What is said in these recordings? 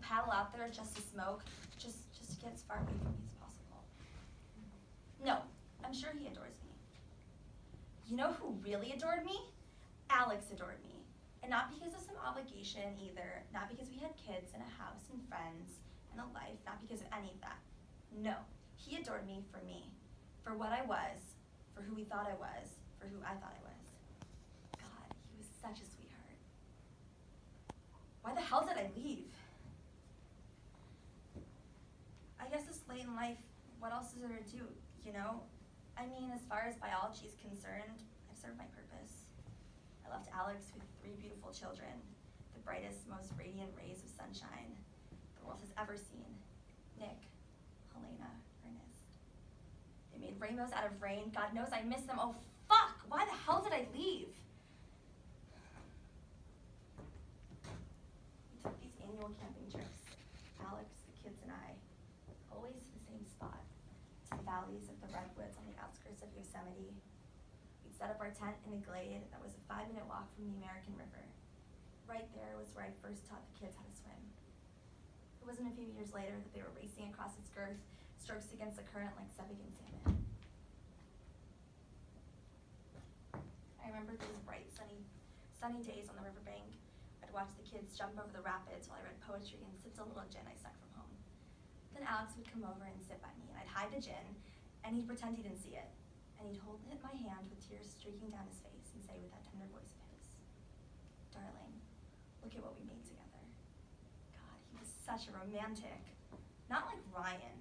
paddle out there just to smoke, just to get as far away from me as possible. No, I'm sure he adores me. You know who really adored me? Alex adored me. And not because of some obligation either, not because we had kids and a house and friends and a life, not because of any of that. No, he adored me, for what I was, for who he thought I was, for who I thought I was. God, he was such a sweetheart. Why the hell did I leave? I guess this late in life, what else is there to do, you know? I mean, as far as biology is concerned, I've served my purpose. I left Alex with 3 beautiful children, the brightest, most radiant rays of sunshine the world has ever seen. Nick, Helena, Ernest. They made rainbows out of rain. God knows I miss them. Oh, fuck! Why the hell did I leave? We took these annual camping trips, Alex, the kids, and I, always to the same spot, to the valleys of the redwoods on the outskirts of Yosemite. We'd set up our tent in a glade that was a 5-minute walk from the American River. Right there was where I first taught the kids how to swim. It wasn't a few years later that they were racing across its girth, strokes against the current like Sebagan salmon. I remember those bright, sunny days on the riverbank. I'd watch the kids jump over the rapids while I read poetry and sipped a little gin I snuck from home. Then Alex would come over and sit by me, and I'd hide the gin, and he'd pretend he didn't see it. And he'd hold my hand with tears streaking down his face and say with that tender voice of his, "Darling, look at what we made together." God, he was such a romantic. Not like Ryan,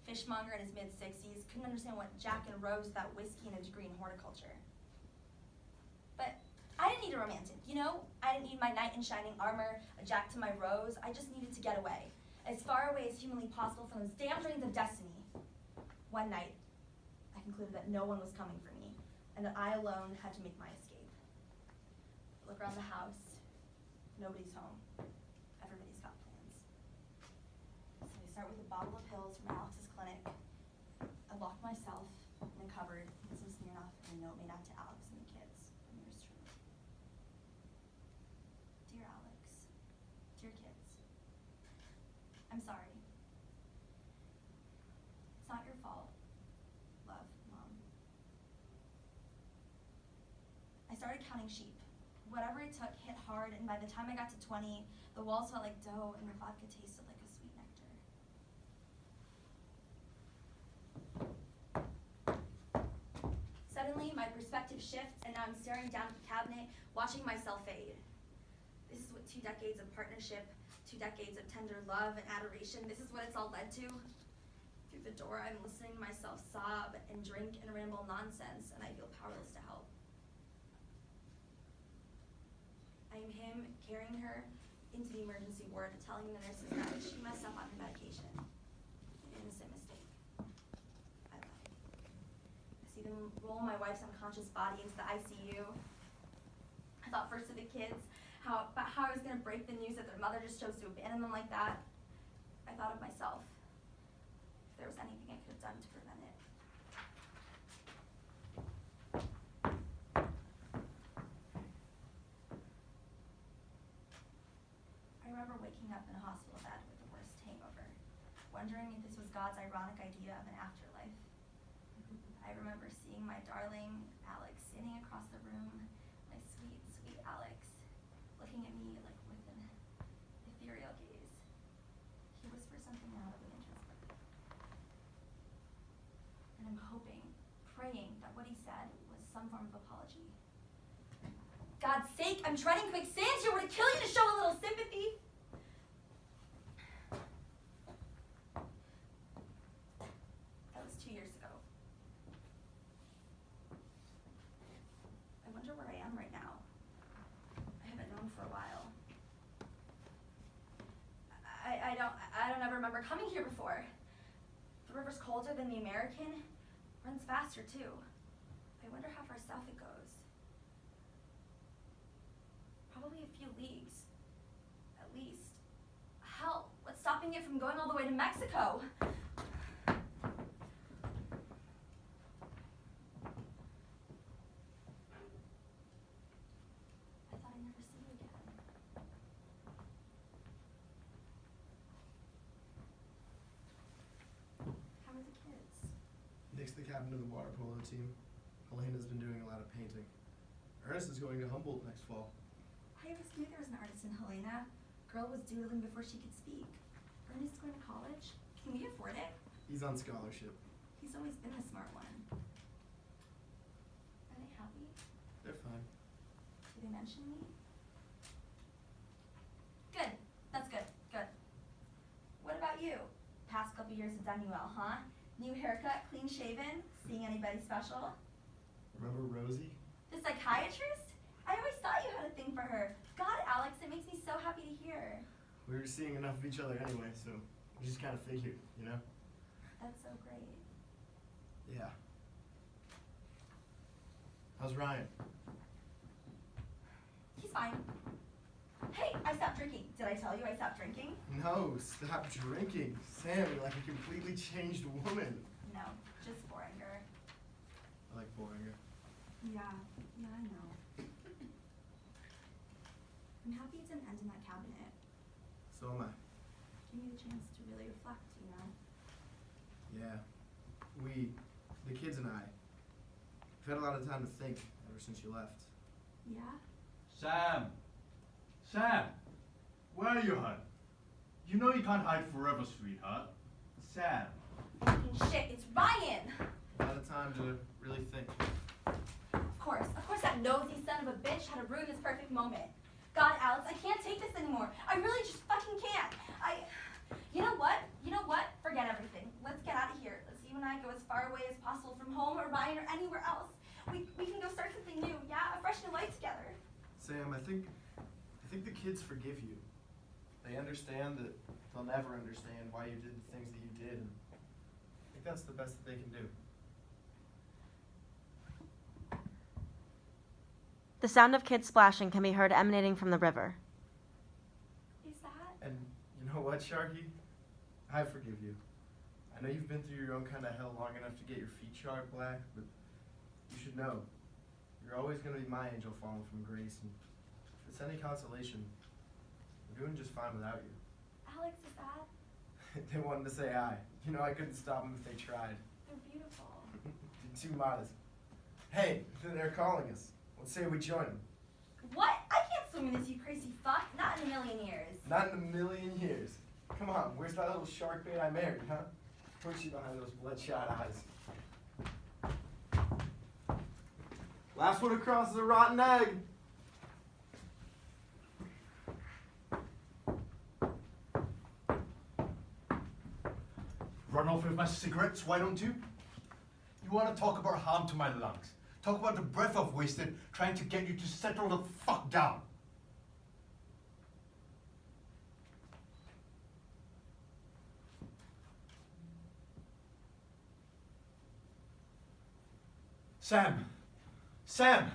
fishmonger in his mid-60s, couldn't understand what Jacques and Rose, that whiskey and a degree in horticulture. But I didn't need a romantic, you know? I didn't need my knight in shining armor, a Jack to my Rose. I just needed to get away, as far away as humanly possible from those damn drains of destiny. One night, I concluded that no one was coming for me, and that I alone had to make my escape. I look around the house, nobody's home. Everybody's got plans. So I start with a bottle of pills from Alex's clinic. I locked myself in a cupboard with some Smirnoff and a note made out to Alex and the kids from yours truly. Dear Alex, dear kids, I'm sorry. It's not your fault. Love, Mom. I started counting sheep. Whatever it took hit hard, and by the time I got to 20, the walls felt like dough and the vodka tasted like a sweet nectar. Suddenly, my perspective shifts, and now I'm staring down at the cabinet, watching myself fade. This is what 2 decades of partnership, 2 decades of tender love and adoration, this is what it's all led to. Through the door, I'm listening to myself sob and drink and ramble nonsense, and I feel powerless to help. I am him carrying her into the emergency ward, telling the nurses that she messed up on her medication. An innocent mistake. I lied. I see them roll my wife's unconscious body into the ICU. I thought first of the kids, about how I was going to break the news that their mother just chose to abandon them like that. I thought of myself. If there was anything I could have done to prevent it. I remember waking up in a hospital bed with the worst hangover, wondering if this was God's ironic idea of an afterlife. I remember seeing my darling Alex sitting across the room, my sweet, sweet Alex, looking at me like with an ethereal gaze. He whispered something loudly and transparent. And I'm hoping, praying that what he said was some form of apology. God's sake, I'm treading quicksand here. Would it kill you to show a little sympathy? That was 2 years ago. I wonder where I am right now. I haven't known for a while. I don't ever remember coming here before. The river's colder than the American, runs faster too. I wonder how far south it goes. Probably a few leagues, at least. Hell, what's stopping it from going all the way to Mexico? I thought I'd never see you again. the captain of the water polo team. Helena's been doing a lot of painting. Ernest is going to Humboldt next fall. I always knew there was an artist in Helena. Girl was doodling before she could speak. Ernest's going to college. Can we afford it? He's on scholarship. He's always been the smart one. Are they happy? They're fine. Did they mention me? Good. That's good. Good. What about you? Past couple years have done you well, huh? New haircut, clean shaven, seeing anybody special? Remember Rosie? The psychiatrist? I always thought you had a thing for her. God, Alex, it makes me so happy to hear. We were seeing enough of each other anyway, so we just kind of figured, you know? That's so great. Yeah. How's Ryan? He's fine. Hey, I stopped drinking. Did I tell you I stopped drinking? No, stop drinking. Sam, you're like a completely changed woman. No, just Boringer. I like Boringer. Yeah, I know. I'm happy it's an end in that cabinet. So am I. Give me the chance to really reflect, you know? Yeah. We, the kids and I, we've had a lot of time to think ever since you left. Yeah? Sam! Sam! Where are you, hon? You know you can't hide forever, sweetheart. Sam! Fucking shit, it's Ryan! A lot of time to really think. Of course that nosy son of a bitch had to ruin this perfect moment. God, Alex, I can't take this anymore. I really just fucking can't. You know what? Forget everything. Let's get out of here. Let's you and I go as far away as possible from home or Ryan or anywhere else. We can go start something new, yeah? A fresh new life together. Sam, I think the kids forgive you. They understand that they'll never understand why you did the things that you did. And I think that's the best that they can do. The sound of kids splashing can be heard emanating from the river. Is that? And you know what, Sharky? I forgive you. I know you've been through your own kind of hell long enough to get your feet charred black, but you should know, you're always going to be my angel falling from grace, and if it's any consolation, we're doing just fine without you. Alex, is that? They wanted to say hi. You know I couldn't stop them if they tried. They're beautiful. You're too modest. Hey, they're calling us. Let's say we join them. What? I can't swim in this, you crazy fuck. Not in a million years. Not in a million years. Come on, where's that little shark bait I married, huh? Push you behind those bloodshot eyes. Last one across is a rotten egg. Run off with my cigarettes, why don't you? You want to talk about harm to my lungs? Talk about the breath I've wasted trying to get you to settle the fuck down. Sam! Sam!